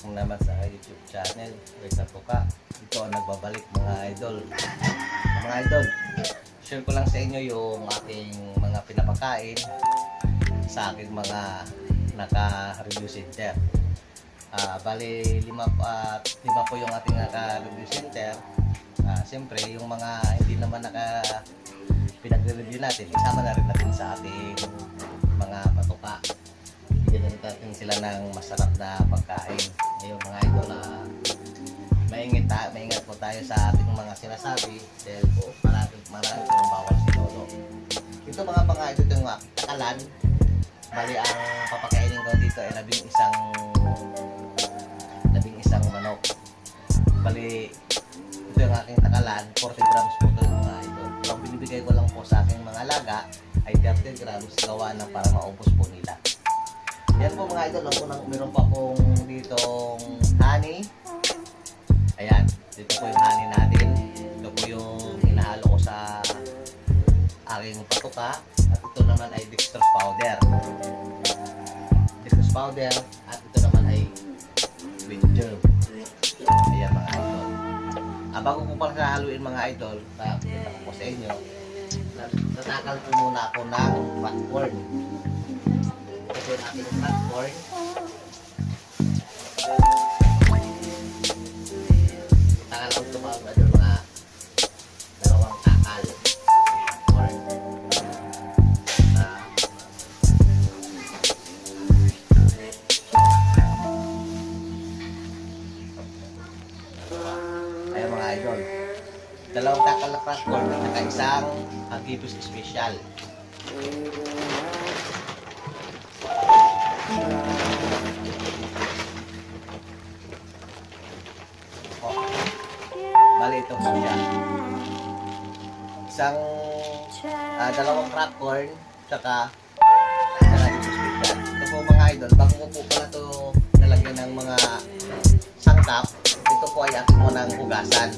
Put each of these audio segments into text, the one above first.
mo naman sa YouTube channel, Reza Puka. Ito ang nagbabalik mga idol. Mga idol, share ko lang sa inyo yung aking mga pinapakain sa aking mga naka-review center. Bali, lima po yung ating naka-review center. Siyempre, yung mga hindi naman pinag-review natin, isama na rin natin sa ating mga patuka. Bigyan natin sila ng masarap na pagkain. Ngayon mga idol, maingat po tayo sa ating mga sinasabi dahil po marami pong bawal sinolo. Ito mga idol, ito yung takalan. Bali, ang papakainin ko dito ay 11 manok. Bali, ito yung aking takalan, 40 grams po ito mga idol. Pero ang binibigay ko lang po sa aking mga alaga ay 30 grams gawa na para maubos po nila. Yan po mga idol, meron pa pong ditong honey. Ayan, dito po yung honey natin. Ito po yung hinahalo ko sa aking patuka. At ito naman ay dextrose powder. Dextrose powder. At ito naman ay wheat germ. Ayan mga idol. Bago ko pala haluin mga idol, pakita ko po sa inyo, tatakal po muna ako ng fat corn. Ito yung ating fat corn. Takal ko ito mga idol, mga dalawang takal. Corn. Ayan mga idol. Dalawang takal na fat corn at saka isang Agibus Special. Bali ito po siya. Isang dalawang crack corn saka isang Agibus Special. Ito po mga idol, bago ko po pala ito nalagyan ng mga sangkap, ito po ay aking munang hugasan.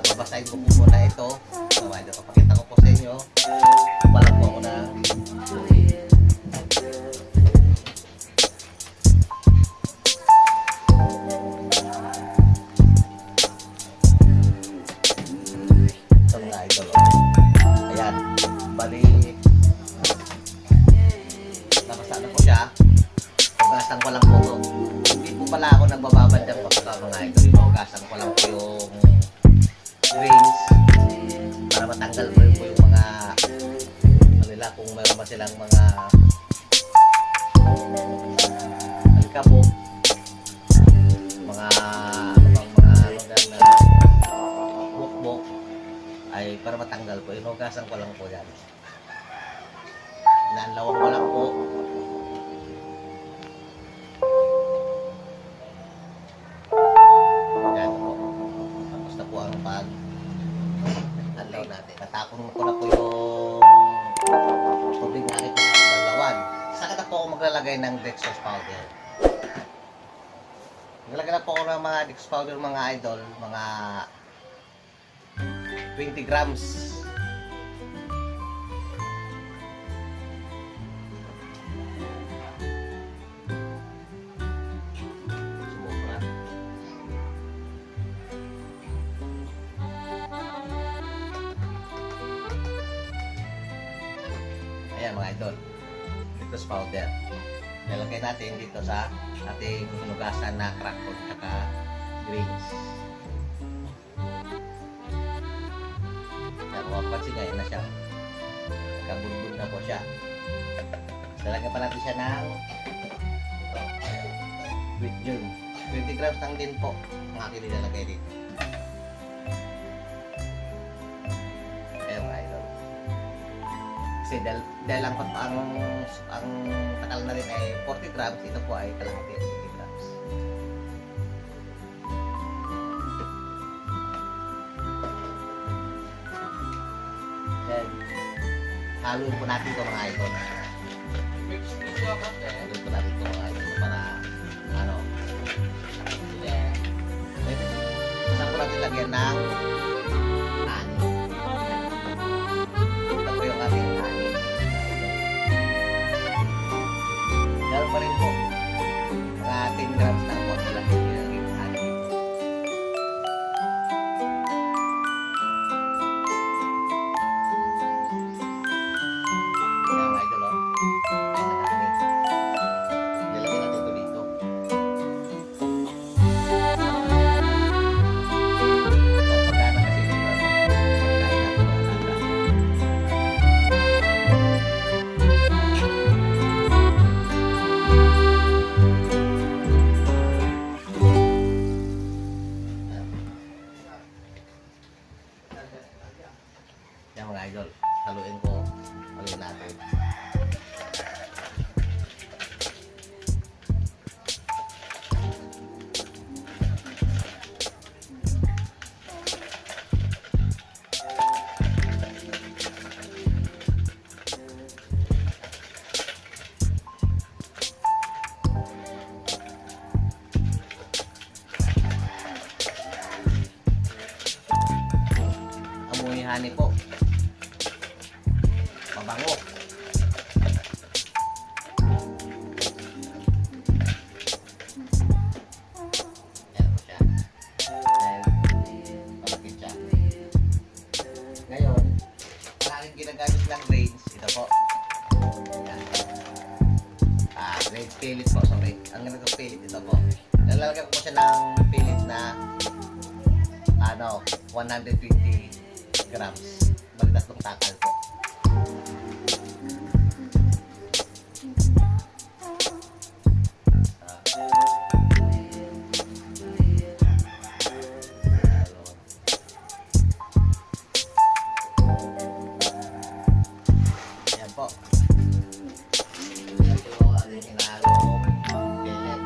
Babasahin ko po muna ito. Papakita ko po sa inyo. Walang po ako na ito mga idol. Ayan. Bali, nabasa na po siya. Hugasan ko lang po ito. Hindi po pala ako nagbababandang pagka mga idol. Hugasan ko lang po yung grains para matanggal po yung mga nila kung mayroon ba silang mga alikabok, mga bukbok ay para matanggal po. Inugasan ko lang po yan. Nanlawang ko lang po. Yan po. Tapos na po ang pag-anlaw natin. Natapon ko na po yung tubig na aking pinagdalawan. Saka na po ako maglalagay ng dextrose powder. Maglalagay na po ako ng mga dextrose powder mga idol. Mga 20 grams. Ayan mga idol, dextrose powder. Nilagay natin dito sa ating hinugasan na crack corn at grains. Mapapansin nyo, yun na siya. Nagkabulbul na po siya. Nilagyan pa natin siya ng wheat germ. 20 grams lang din po ang aking nilalagay dito. Kasi dahil ang takal na rin ay 40 grams, ito po ay kalahati 50 grams. Then, haluin po natin ito mga idol. Haluin po natin ito mga idol para saan po natin lagyan ng honey. Ito po yung ating honey. Meron pa rin po mga 10 grams na Yan mga idol. Haluin ko. Haluin natin. Amoy honey po. Mabango. Ayan po siya. Ayan. Palapit siya. Ngayon, ang aking ginagamit ng grains, ito po. Ayan. Grains pilit po, sorry. Ang ganitong pilit, ito po. Lalagyan ko po siya ng pilit na 150 grams. Bali tatlong takal po. Ayan po. Ayan po ang hinalong pellet.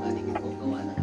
Maligid po gawa ng